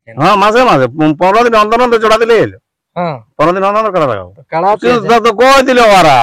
হ্যাঁ মাঝে মাঝে 15 দিন অন্তর অন্তর জোড়া দিলে এলো। হ্যাঁ 15 দিন অন্তর কাড়া লাগাবো। কাড়া তো কই দিল ওরা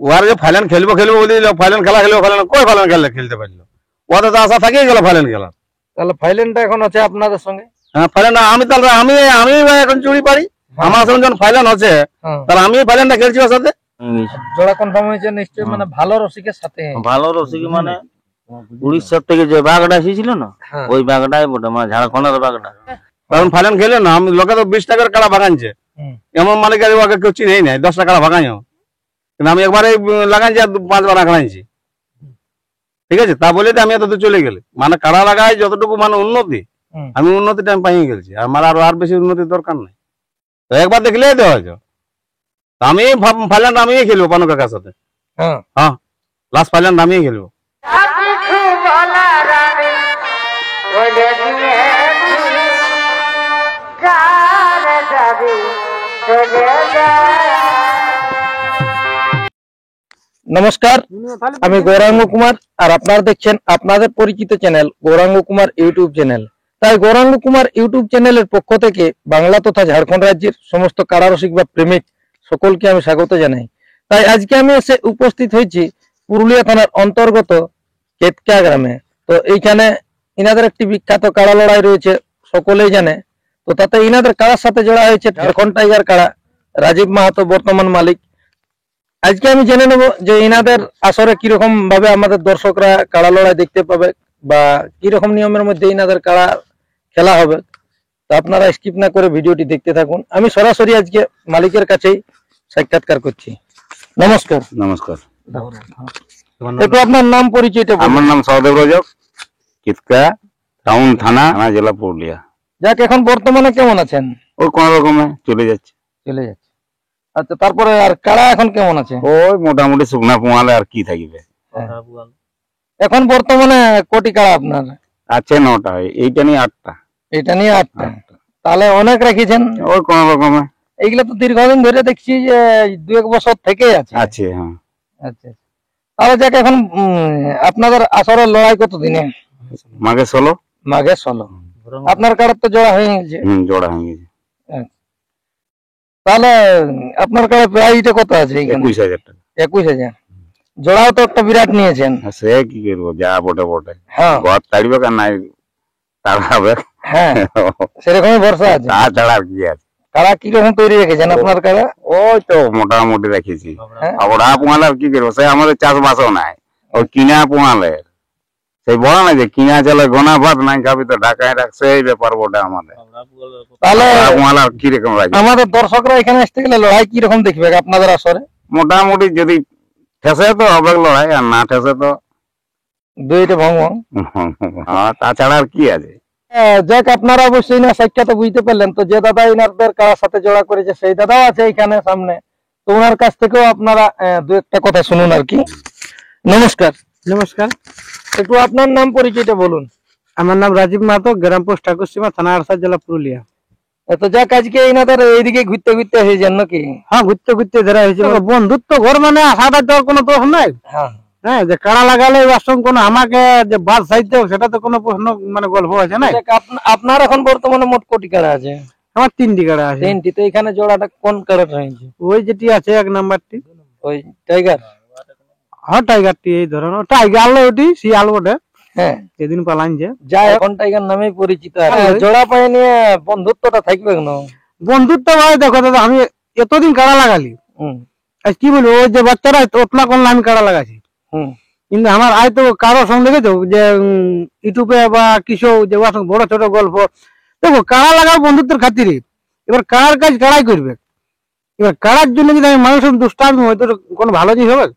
ওরা যে ফাইনাল খেলবো খেলবো বলে দিল, ফাইনাল খেলা খেলবো, ফাইনাল কই ফাইনাল খেললে খেলতে পারলো, ওদের তো আশা থাকেই গেল ফাইনাল খেলা। তাহলে ফাইনালটা এখন আছে আপনাদের সঙ্গে? হ্যাঁ ফাইনাল আমি তাহলে আমি আমি এখন চুরি পারি, আমার সঙ্গে যখন ফাইনাল আছে তাহলে আমি ফাইনালটা খেলছি ওর সাথে। জোড়া কনফার্ম হয়েছে নিশ্চয়ই, মানে ভালো রসিকের সাথে। ভালো রসিক মানে উড়িষ্যার থেকে যে বাঘটা এসেছিল না, ওই বাঘটাই বটে, মানে ঝাড়খণ্ডের বাঘটা। কারণ ফাইনাল খেলে না আমি লোকে তো 20 টাকার কাড়া ভাগানছে, এমন মালিক ওকে কেউ চিনেই নাই 10 টাকা ভাগাই, কিন্তু আমি একবারে লাগাইছি আর 5 বার আঁকড়াইছি, ঠিক আছে। তা বলে আমি এত চলে গেলে মানে কাড়া লাগাই যতটুকু মানে উন্নতি, আমি উন্নতিটা আমি পাইয়ে গেছি, আমার আর বেশি উন্নতির দরকার নাই। তো একবার দেখলেই তো হয়তো আমি ফাইনাল আমি খেলবো পানু কাকার সাথে। হ্যাঁ লাস্ট ফাইনাল আমি খেলবো। নমস্কার, আমি গৌরাঙ্গ কুমার আর আপনারা দেখছেন আপনাদের পরিচিত channel Gouranga Kumar YouTube channel. তাই গৌরাঙ্গ কুমার ইউটিউব চ্যানেলের পক্ষ থেকে বাংলা তথা ঝাড়খণ্ড রাজ্যের সমস্ত কাড়ারসিক বা প্রেমিক সকলকে আমি স্বাগত জানাই। তাই আজকে আমি এসে উপস্থিত হয়েছি পুরুলিয়া থানার অন্তর্গত কেতকা গ্রামে। তো এইখানে ইনাদের একটি বিখ্যাত কাড়া লড়াই রয়েছে, সকলেই জানে। তো তাতে ইনাদের কাড়ার সাথে জোড়া হয়েছে ঝাড়খণ্ড টাইগার কাড়া, রাজীব মাহাতো বর্তমান মালিক। আজকে আমি জেনে নেব যে ইনাদের আসরে কিরকম ভাবে আমাদের দর্শকরা কাড়া লড়াই দেখতে পাবে বা কিরকম নিয়মের মধ্যে ইনাদের কাড়া খেলা হবে। তো আপনারা স্কিপ না করে ভিডিওটি দেখতে থাকুন। আমি সরাসরি আজকে মালিকের কাছেই সাক্ষাৎকার করছি। নমস্কার। নমস্কার। একটু আপনার নাম পরিচয়টা বলুন। আমার নাম সহদেব রজক, কিতকা টাউন থানা, জেলা পুরুলিয়া। যাক, এখন বর্তমানে কেমন আছেন? ওই কোন রকমে চলে যাচ্ছে। আচ্ছা, তারপরে আর কাড়া এখন কেমন আছে? ওই মোটামুটি শুকনা পোয়ালে আর কি থাকবে। এখন বর্তমানে কোটি কাড়া আপনার আছে? 9টা। এইটা নিয়ে 8টা। এটা নিয়ে 8টা। তাহলে অনেক রেখেছেন। ওই কোন রকমে। এইগুলা তো দীর্ঘদিন ধরে দেখছি যে 2-1 বছর থেকে আছে। হ্যাঁ। আচ্ছা, তাহলে যাক, এখন আপনাদের আসরের লড়াই কত দিনে? মাঘে 16। মাঘে 16। আপনার কাড়ার তো জোড়া হয়ে গেছে? জোড়া হয়ে গেছে। তাহলে আপনার কাড়া প্রাইসটা কত আছে? 21,000 টাকা। 21,000। জোড়াও তো একটা বিরাট নিয়েছেন। সে কি করবো, যা বটে বটে। হ্যাঁ, ঘর তাড়িবে আর নাই তাড়াবে। হ্যাঁ, সেরকমই ভরসা আছে। তাছাড়া আর কি আছে। কাড়া কিরকম তৈরি রেখেছেন আপনার কাড়া? ওই তো মোটামুটি রেখেছি। ওরা পোঙালে আর কি করবো, সে আমাদের চাষবাসও নাই, ওই কিনা পোঙালে সেই বড় না যে কিনা চলে গোনা ভাত নাই খাবি তো ঢাকায় রাখছে, এই ব্যাপার বটে আমাদের। তাহলে কি রকম রাখবে আমাদের দর্শকরা এখানে আসতে গেলে লড়াই কি রকম দেখবে আপনাদের আসরে? মোটামুটি যদি ঠেসে তো হবে লড়াই, আর না ঠেসে তো দুইটা ভং ভং। তাছাড়া আর কি আছে। যাক, আপনারা অবশ্যই না সাক্ষাৎ বুঝতে পারলেন। তো যে দাদা ইনারদের কার সাথে জোড়া করেছে সেই দাদাও আছে এখানে সামনে। তো ওনার কাছ থেকেও আপনারা 2-1টা কথা শুনুন আর কি। নমস্কার। নমস্কার। একটু আপনার নাম পরিচয়টা বলুন। আমার নাম রাজীব মাহাতো, গ্রাম পোস্ট ঠাকুরসীমা, থানা আরসা, জেলা পুরুলিয়া। তো যাক, আজকে ইনাদের এইদিকে ঘুরতে ঘুরতে হয়েছেন নাকি? হ্যাঁ, ঘুরতে ঘুরতে ধরা হয়েছে। বন্ধুত্ব ঘর মানে আসাটা তো কোনো দোষ নাই। হ্যাঁ, যে কাড়া লাগালে কোনো আমাকে যে বাদ সাইতে সেটা তো কোনো প্রশ্ন মানে গল্প আছে না। আপনার এখন বর্তমানে মোট কোটি কাড়া আছে? আমার 3টি কাড়া আছে। 3টি। তো এখানে জোড়াটা কোন কাড়াটা হয়েছে? ওই যেটি আছে 1 নাম্বারটি, ওই টাইগার। হ্যাঁ, টাইগারটি এই ধরনের টাইগার ওটি শিয়াল বটে। হ্যাঁ, সেদিন পালাইছে, যা এখন টাইগার নামেই পরিচিত। জোড়া পায়ে নিয়ে বন্ধুত্বটা থাকবে কেন? বন্ধুত্ব ভাই দেখো দাদা, আমি এতদিন কাড়া লাগালি, কি বলবো, ওই যে বাচ্চারা ওতলা করলে আমি কাড়া লাগাছি, কিন্তু আমার আয় তো কারো সঙ্গে দেখেছো যে ইউটিউবে বা কিছু যে বড় ছোট গল্প দেখো, কাড়া লাগাও বন্ধুত্বের খাতিরে। এবার কাড়ার কাজ কাড়াই করবে। এবার কাড়ার জন্য যদি আমি মানুষের দুষ্টামি হয়তো কোনো ভালো জিনিস হবে।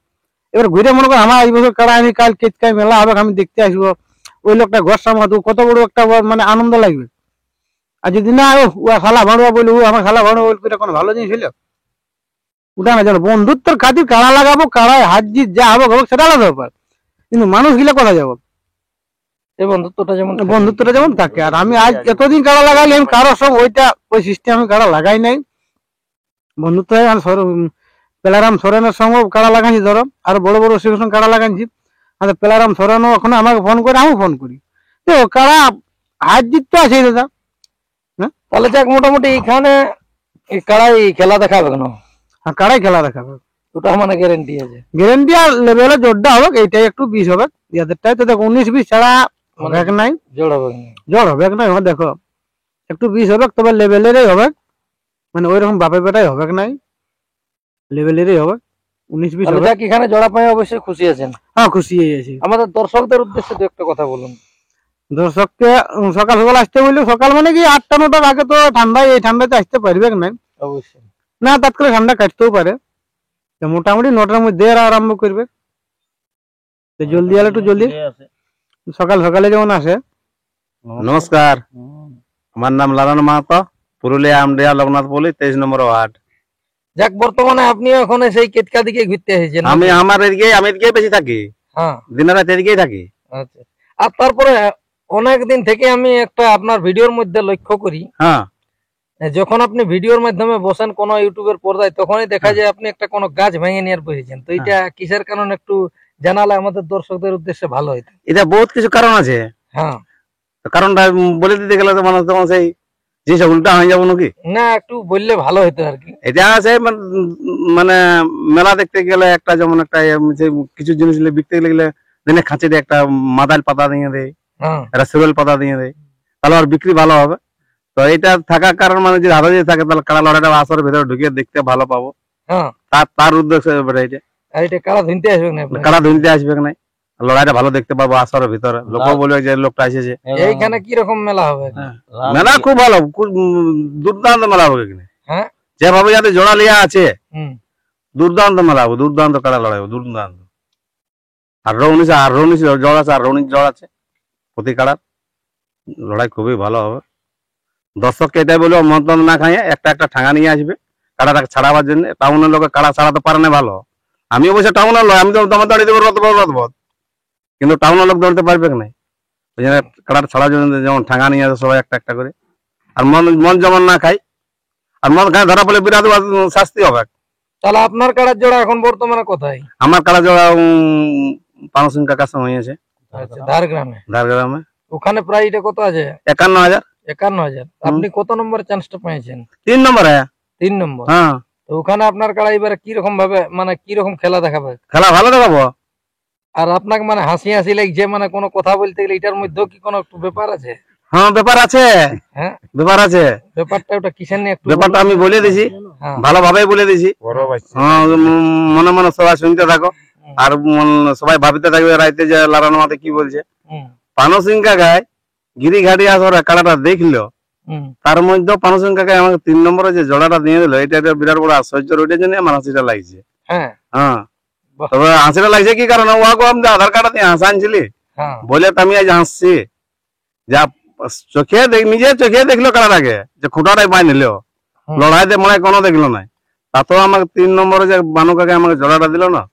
এবার ঘুরে মনে করো আমার এই বছর কাড়া আমি কাল কেতকায় মেলা হবে, আমি দেখতে আসবো, ওই লোকটা ঘর সামাতো, কত বড় একটা মানে আনন্দ লাগবে। আর যদি না ও খালা ভাড়ুয়া বলি, ও আমার খালা ভাড়ুয়া বলি, কোনো ভালো জিনিস হইলো ওটা না। জানো, বন্ধুত্বের খাতির কাড়া লাগাবো, কাড়ায় হাত জিত যা হবে সেটা আলাদা ব্যাপার, কিন্তু মানুষ গিলা কথা যাবো এই বন্ধুত্বটা যেমন থাকে। আর আমি আজ এতদিন কাড়া লাগাইলে আমি কারো সব ওই সিস্টেম আমি কাড়া লাগাই নাই। বন্ধুত্ব পেলারাম সোরেনের সঙ্গে কাড়া লাগাইছি, ধরো আরো বড় বড় কাড়া লাগাইছি। পেলারাম সোরেনও এখন আমাকে ফোন করে, আমিও ফোন করি। কাড়া হার জিত তো আছে দাদা। তাহলে যাক মোটামুটি এখানে এই কাড়াই খেলা দেখাবে কেন, আর কাড়াই খেলা দেখাবে, ওটা মানে গ্যারেন্টি আছে। গ্যারেন্টি আর লেভেলে জোরটা হবে, এইটাই একটু 20 হবে, ইয়াদেরটাই তো দেখো 19-20 ছাড়া হবে নাই, জোর হবে না। জোর হবে নাই। দেখো একটু 20 হবে, তবে লেভেলেরই হবে, মানে ওই রকম বাপে বেটাই হবে নাই, লেভেলেরই হবে, 19-20 তাহলে হবে। যাক এখানে জোড়া পাই অবশ্যই খুশি আছেন। হ্যাঁ খুশি হয়ে গেছি। আমাদের দর্শকদের উদ্দেশ্যে দু একটা কথা বলুন। দর্শককে সকাল সকাল আসতে বললে, সকাল মানে কি 8টা-9টার আগে তো ঠান্ডায়, এই ঠান্ডাতে আসতে পারবে না, অবশ্যই না তাৎক্ষণিক ঠান্ডা কাটতেও পারে, তো মোটামুটি 9টার মধ্যে এরা আরম্ভ করবে, তো জলদি এলে একটু জলদি, সকাল সকালে যেমন আসে। নমস্কার, আমার নাম লালন মাহাতো, পুরুলিয়া আমডিয়া লোকনাথ বলি, 23 নম্বর ওয়ার্ড। যাক বর্তমানে আপনি এখন সেই কেতকা দিকে ঘুরতে এসেছেন। আমি এদিকেই বেশি থাকি, হ্যাঁ দিন রাত এদিকেই থাকি। আচ্ছা। আর তারপরে অনেক দিন থেকে আমি একটা আপনার ভিডিওর মধ্যে লক্ষ্য করি, হ্যাঁ যখন আপনি ভিডিওর মাধ্যমে বসেন কোন ইউটিউবের পর্দায়, তখনই দেখা যায় আপনি একটা কোনো গাছ ভেঙে নিয়ে বসেছেন। তো এটা কিসের কারণে একটু জানালে আমাদের দর্শকদের উদ্দেশ্যে ভালো হইতো। এটা বহুত কিছু কারণ আছে, হ্যাঁ তো কারণটা বলে দিতে গেলে তো মানুষ তখন সেই যে সব উল্টা হয়ে যাবো নাকি। না একটু বললে ভালো হতো আর কি। এটা আছে মানে মেলা দেখতে গেলে একটা, যেমন একটা যে কিছু জিনিস বিকতে গেলে দিনে খাঁচি দিয়ে একটা মাদাল পাতা দিয়ে দেয়, হ্যাঁ একটা সেবেল পাতা দিয়ে দেয়, তাহলে আর বিক্রি ভালো হবে। তো এটা থাকার কারণ মানে যদি হাতে যদি থাকে, তাহলে কাড়া লড়াইটা আসর ভিতরে ঢুকিয়ে দেখতে ভালো পাবো, হ্যাঁ তার উদ্দেশ্য এটা। আর এটা কারা ধুনতে আসবে না আপনি? কাড়া ধুনতে আসবে না, লড়াইটা ভালো দেখতে পাবো আসরের ভিতরে, লোক বলবে যে লোকটা এসেছে। এইখানে কি রকম মেলা হবে? মেলা খুব ভালো, খুব দুর্দান্ত মেলা হবে এখানে, হ্যাঁ যেভাবে যাতে জোড়া লিয়া আছে, হুম দুর্দান্ত মেলা হবে, দুর্দান্ত কাড়া লড়াই হবে, দুর্দান্ত। আর রৌনিশ জড় আছে, আর রৌনিশ জড় আছে, প্রতি কাড়ার লড়াই খুবই ভালো হবে। দর্শককে এটাই বলবো, মন্তব্য না খাইয়ে একটা একটা ঠাঙা নিয়ে আসবে কাড়াটাকে ছাড়াবার জন্য। টাউনের লোকে কাড়া ছাড়াতে পারে না ভালো, আমি অবশ্য টাউনের লোক, আমি তো তোমার দাঁড়িয়ে দেবো রথবত, কিন্তু টাউনের লোক দৌড়তে পারবে না, ওই জন্য কাড়াটা ছাড়ার জন্য যেমন ঠাঙা নিয়ে আসে সবাই একটা একটা করে। আর মন যেমন না খাই, আর মন খায় ধরা পড়লে বিরাট শাস্তি হবে। তাহলে আপনার কাড়ার জোড়া এখন বর্তমানে কোথায়? আমার কাড়া জোড়া পানু সিং কাকার সঙ্গে হয়েছে আচ্ছা ধারগ্রামে। ঝাড়গ্রামে। ওখানে প্রাইসটা কত আছে? 51,000। 51,000। আপনি কত নম্বর চান্সটা পেয়েছেন? 3 নম্বর। 3 নম্বর। হ্যাঁ, তো ওখানে আপনার কাড়া এবারে কি রকম ভাবে, মানে কি রকম খেলা দেখাবে? খেলা ভালো দেখাবো। আর আপনাকে মানে হাসি হাসি লাগছে, মানে কোনো কথা বলতে গেলে এটার মধ্যে কি কোনো একটু ব্যাপার আছে? হ্যাঁ ব্যাপার আছে, হ্যাঁ ব্যাপার আছে। ব্যাপারটা ওটা কিসের নিয়ে একটু ব্যাপারটা আমি বলে দিছি, হ্যাঁ ভালোভাবে বলে দিছি। হ্যাঁ, মনে মনে সবাই শুনতে থাকো, আর সবাই ভাবিতে থাকবে রাইতে যে লারানো মাতে কি বলছে। হুম পানু সিং কাকায় গিরিঘাটি আসর কাড়াটা দেখলো, হুম তার মধ্যে পানু সিং কাকায় আমাকে 3 নম্বরে যে জোড়াটা দিয়ে দিল, এটা একটা বিরাট বড় আশ্চর্য, ওইটার জন্য আমার হাসিটা লাগছে। হ্যাঁ হ্যাঁ, বাহ। তবে হাসিটা লাগছে কি কারণে, ওয়াকে আমি আধার কার্ড দিয়ে হাসানছিলি হ্যাঁ বলে তো আমি আজ হাসছি। যা চোখে নিজের চোখে দেখলো কাড়াটাকে, যে খুঁটাটাই পাই নিল, হুম। লড়াইতে মনে হয় কোনো দেখলো নাই। তাতেও আমাকে 3 নম্বরে যে বানু কাকা আমাকে জোড়াটা দিল না,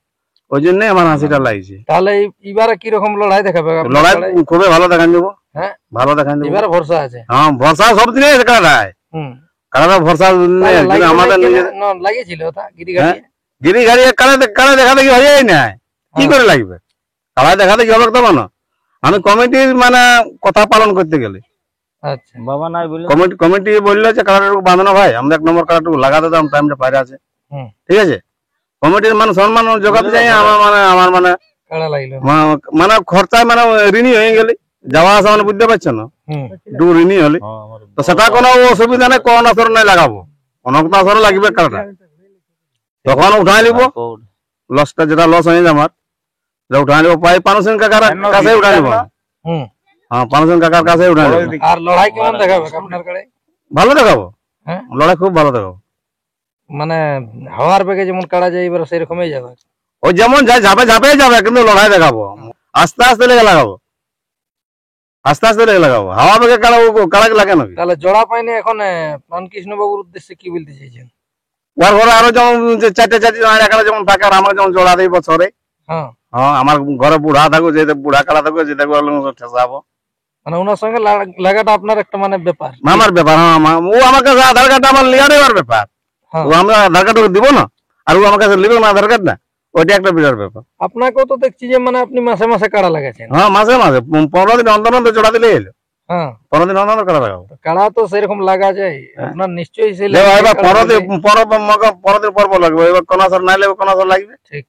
ওই জন্যই আমার হাসিটা লাগছে। তাহলে এবারে কি রকম লড়াই দেখাবে আপনার লড়াই কাড়ায়? খুবই ভালো দেখান দেবো, হ্যাঁ ভালো দেখান দেবো। এবারে ভরসা আছে। হ্যাঁ, ভরসা সব দিনে কাড়াটায়, হুম কাড়াটা ভরসা নেই, কিন্তু আমাদের নিজের লাগিয়েছিল ওটা গিরিগাড়ি। গিরি গাড়ি কাড়া দেখা দেখি হয়েই নাই, কি করে লাগবে? কাড়া দেখা দেখি হবে তবে না। আমি কমিটির মানে কথা পালন করতে গেলে আচ্ছা বাবা নাই বলে কমিটি বললো যে কাড়াটুকু বাঁধানো ভাই, আমরা 1 নম্বর কাড়াটুকু লাগাতে দাম, টাইমটা পারে আছে। হুম ঠিক আছে, কমিটির মানে সম্মান জোগাতে চাই। আমার মানে কাড়া লাগলো। মানে খরচায় মানে ঋণী হয়ে গেলে, যাওয়া আসা মানে বুঝতে পারছো না, হুম একটু ঋণী হলে তো সেটা কোনো অসুবিধা নেই, কোন আসর নাই লাগাবো, অনেক আসর লাগবে কাড়াটা, তখন উঠাই নিব লসটা, যেটা লস হয়ে যায় আমার, যেটা উঠাই নিব। পাই পানু সিং কাকার কাছে উঠাই নিব। হুম হ্যাঁ, পানু সিং কাকার কাছে উঠাই নিব। আর লড়াই কেমন দেখাবে আপনার কাড়ায়? ভালো দেখাবো, হ্যাঁ লড়াই খুব ভালো দেখাবো। মানে হাওয়ার বেগে যেমন কাড়া যায় এবার সেরকমই যাবে। ওই যেমন যায় ঝাপে যাবে, কিন্তু লড়াই দেখাবো, আস্তে আস্তে লেগে লাগাবো, আস্তে আস্তে লেগে লাগাবো। হাওয়া বেগে কাড়া লাগে নাকি? তাহলে জোড়া পাইনি এখন প্রাণকৃষ্ণ বাবুর উদ্দেশ্যে কি বলতে চাইছেন? ওর ঘরে আরো যেমন 4টে কাড়া যেমন থাকে, আর আমার যেমন জোড়া দেই বছরে। হ্যাঁ হ্যাঁ, আমার ঘরে বুড়া থাকো, যে বুড়া কাড়া থাকো, যে থাকো ঠেসাবো। মানে ওনার সঙ্গে লাগাটা আপনার একটা মানে ব্যাপার। আমার ব্যাপার, হ্যাঁ, ও আমার কাছে আধার কার্ডটা আমার লিয়া দেওয়ার ব্যাপার, হ্যাঁ ও আমরা আধার কার্ড দিব না, আর ও আমার কাছে লিবে না আধার কার্ডটা, ওইটা একটা বিরাট ব্যাপার। আপনাকেও তো দেখছি যে মানে আপনি মাসে মাসে কাড়া লাগাচ্ছেন। হ্যাঁ, মাসে 15 দিন অন্তর জোড়া দিলে এলো। হ্যাঁ 15 দিন অন্তর কাড়া লাগাবো। কাড়া তো সেরকম লাগা যায় আপনার নিশ্চয়ই সেই এবার 15 দিন পর লাগবে, এবার কোন আসর নাই লাগবে, কোন আসর লাগবে, ঠিক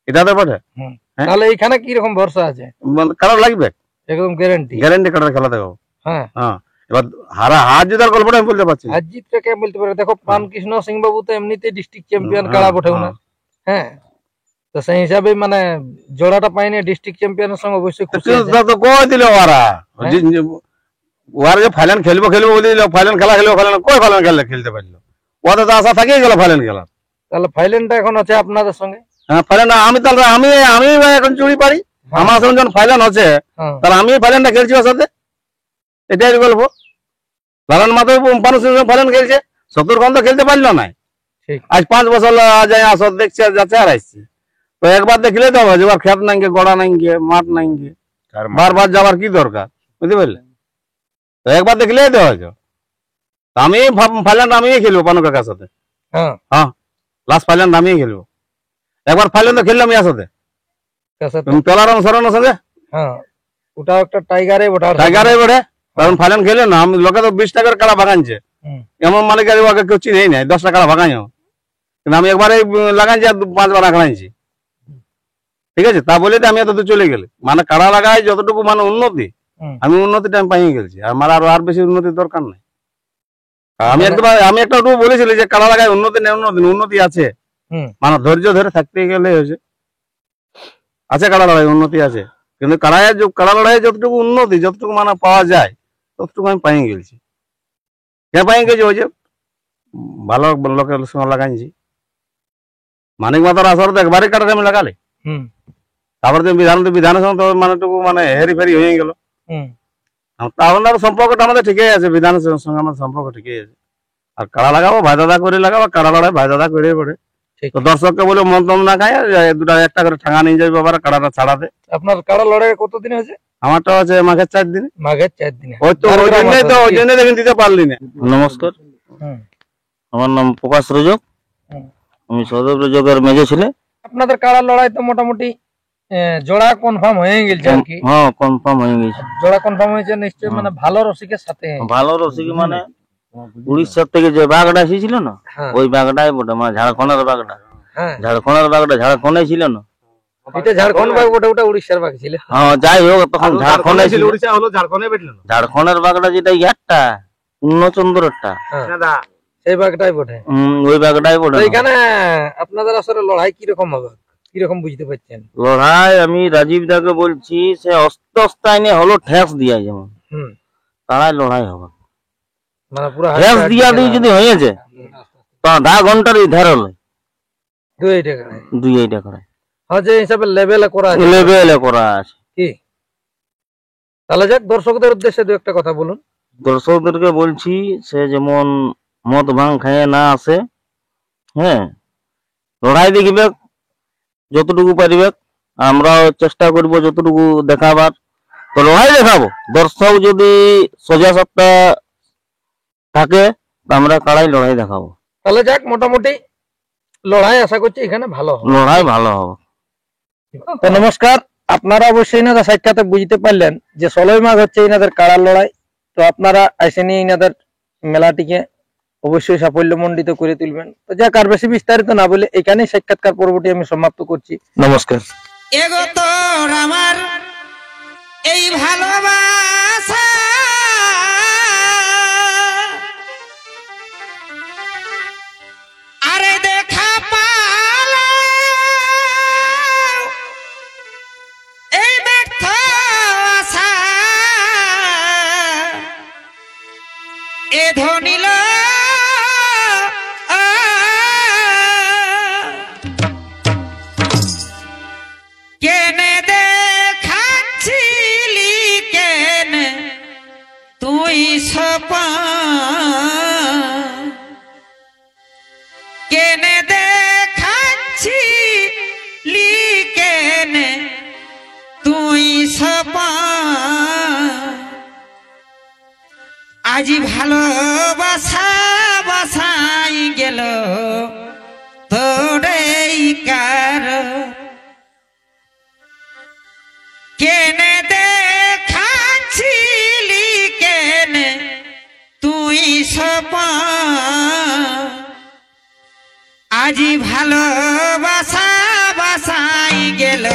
এটা তো বটে। তাহলে এখানে কি রকম ভরসা আছে? কাড়া লাগবে, একদম গ্যারান্টি কাড়ার খেলা দেখাবো। হ্যাঁ হ্যাঁ, এবার হার জিতার গল্পটা আমি বলতে পারছি না। হার জিতটা কে বলতে পারে? দেখো প্রাণকৃষ্ণ সিং বাবু তো এমনিতে ডিস্ট্রিক্ট চ্যাম্পিয়ন কাড়া বটে ওনার। হ্যাঁ, তো সেই হিসাবে মানে জোড়াটা পাইনি, ডিস্ট্রিক্ট চ্যাম্পিয়নের সঙ্গে অবশ্যই খুশি আছে। তো কই দিল ওরা, ওরা যে ফাইনাল খেলবো বলে দিল, ফাইনাল খেলা খেলবো, কই ফাইনাল খেলতে পারলো? ওদের তো আশা থেকেই গেল ফাইনাল খেলা। তাহলে ফাইনালটা এখন আছে আপনাদের সঙ্গে? হ্যাঁ ফাইনাল, আমি এখন চুরি পারি, আমার সঙ্গে যখন ফাইনাল আছে তাহলে আমি ফাইনালটা খেলছি ওর সাথে, এটাই গল্প। লালন মাধব মানুষ ফাইনাল খেলছে, 70 ঘন্টা খেলতে পারলো না। আজ 5 বছর যায় আসর দেখছে, যাচ্ছে আর আসছে। তো একবার দেখলে তো হবে, এবার খেত নাই, গড়া নাই, মাঠ নাই, বারবার যাবার কি দরকার, বুঝতে পারলে? তো একবার দেখলেই তো হয়েছে। আমি ফাইনাল আমিই খেলবো পানু কাকার সাথে। হ্যাঁ, লাস্ট ফাইনাল আমিই খেলবো। একবার ফাইনাল তো খেললাম ইয়ার সাথে, তোলারাম সরানোর সাথে। হ্যাঁ, ওটা একটা টাইগারে বটে, কারণ ফাইনাল খেলে না, লোকে তো 20 টাকার কাড়া ভাগানছে, এমন মালিক ওকে কেউ চিনেই নাই, 10 টাকা ভাগাইও। কিন্তু আমি একবারে লাগাইছি আর 5 বার আঁকড়াইছি, ঠিক আছে? তা বলে আমি এত চলে গেলে, মানে কাড়া লাগাই যতটুকু মানে উন্নতি, আমি উন্নতিটা আমি পাইয়ে গেছি, আমার আর বেশি উন্নতির দরকার নাই। আমি একটা বলেছিলি যে কাড়া লাগাই উন্নতি নেই, উন্নতি আছে, মানে ধৈর্য ধরে থাকতে গেলে হয়েছে, আছে কাড়া লড়াই উন্নতি আছে। কিন্তু কাড়া লড়াই যতটুকু উন্নতি, যতটুকু মানে পাওয়া যায় ততটুকু আমি পাইয়ে গেছি। কে পাইয়ে গেছি? ওই যে ভালো লোকের সঙ্গে লাগাইছি, মানিক মাতার আসর তো একবারই কাটাতে আমি লাগালে, তারপরে বিধানের সঙ্গে মানে হেরি ফেরি হয়ে গেল। তাহলে সম্পর্কটা আমাদের ঠিকই আছে, বিধানের সঙ্গে আমাদের সম্পর্ক ঠিকই আছে। আর কাড়া লাগাবো ভাই দাদা করে লাগাবো, কাড়া লড়াই ভাই দাদা করে পড়ে। তো দর্শককে বলে মন টন না খায়, একটা করে ঠাঙা নিয়ে যাবে বাবার কাড়াটা ছাড়াতে। আপনার কাড়া লড়াই কতদিন হয়েছে? আমারটা আছে মাঘের 4 দিন। মাঘের 4 দিনে? ওই জন্য দেখেন দিতে পারলি না। নমস্কার, আমার নাম প্রকাশ রজক, আমি সদর রজকের মেজো ছেলে। আপনাদের কাড়া লড়াই তো মোটামুটি জোড়া কনফার্ম হয়ে গেছে আর কি? হ্যাঁ, কনফার্ম হয়ে গেছে। জোড়া কনফার্ম হয়েছে নিশ্চয়ই, মানে ভালো রসিকের সাথে। ভালো রসিক মানে উড়িষ্যার থেকে যে বাঘটা এসেছিল না, ওই বাঘটাই বটে, মানে ঝাড়খণ্ডের বাঘটা। ঝাড়খণ্ডে ছিল না, এটা ঝাড়খণ্ড বাঘ বটে, ওটা উড়িষ্যার বাঘ ছিল। হ্যাঁ, যাই হোক, তখন ঝাড়খণ্ডে ছিল। ঝাড়খণ্ডের বাঘটা যেটা ইয়ারটা পূর্ণচন্দ্রটা, সেই বাঘটাই বটে। ওই বাঘটাই বটে। এখানে আপনাদের আসলে লড়াই কিরকম হবে, কিরকম বুঝতে পারছেন? লড়াই আমি রাজীব দাকে বলছি, সে অস্ত্র নিয়ে হলো ঠেস দিয়া, যেমন তারাই লড়াই হবে। মানে পুরো ঠেস দিয়া দিয়ে যদি হয়েছে তো আধা ঘন্টার ধার হলো 2 টাকা। হ্যাঁ, যে হিসাবে লেভেলে করা আছে কি। তাহলে যাক, দর্শকদের উদ্দেশ্যে 2-1 কথা বলুন। দর্শকদেরকে বলছি, সে যেমন মদ ভাঙ খাইয়ে না আসে, হ্যাঁ, লড়াই দেখবে যতটুকু পারিবে, আমরাও চেষ্টা করব যতটুকু দেখাবার। তো লড়াই দেখাবো, দর্শক যদি সোজা সাপটা থাকে আমরা কাড়াই লড়াই দেখাবো। তাহলে যাক, মোটামুটি লড়াই আশা করছি এখানে ভালো হবে, লড়াই ভালো হবে। তো নমস্কার, আপনারা অবশ্যই এনাদের সাক্ষাতে বুঝতে পারলেন যে 16ই মাঘ হচ্ছে এনাদের কাড়ার লড়াই। তো আপনারা এসে নিয়ে এনাদের মেলাটিকে অবশ্যই সাফল্যমণ্ডিত করে তুলবেন। তো যাক, আর বেশি বিস্তারিত না বলে এখানেই সাক্ষাৎকার পর্বটি আমি সমাপ্ত করছি। নমস্কার। এগো তোর আমার এই ভালোবাসা, আরে দেখা পালা এই ব্যর্থ আশা, এ ধনিল কেনে দেখাচ্ছিলি, কেনে তুই সপা, কেনে দেখাচ্ছিলি, কেনে তুই সপা, আজি ভালোবাসা বাসাই গেল তোরে কার, কেনে দেখাচ্ছিলি, সপন আজি ভালোবাসা বাসাই গেল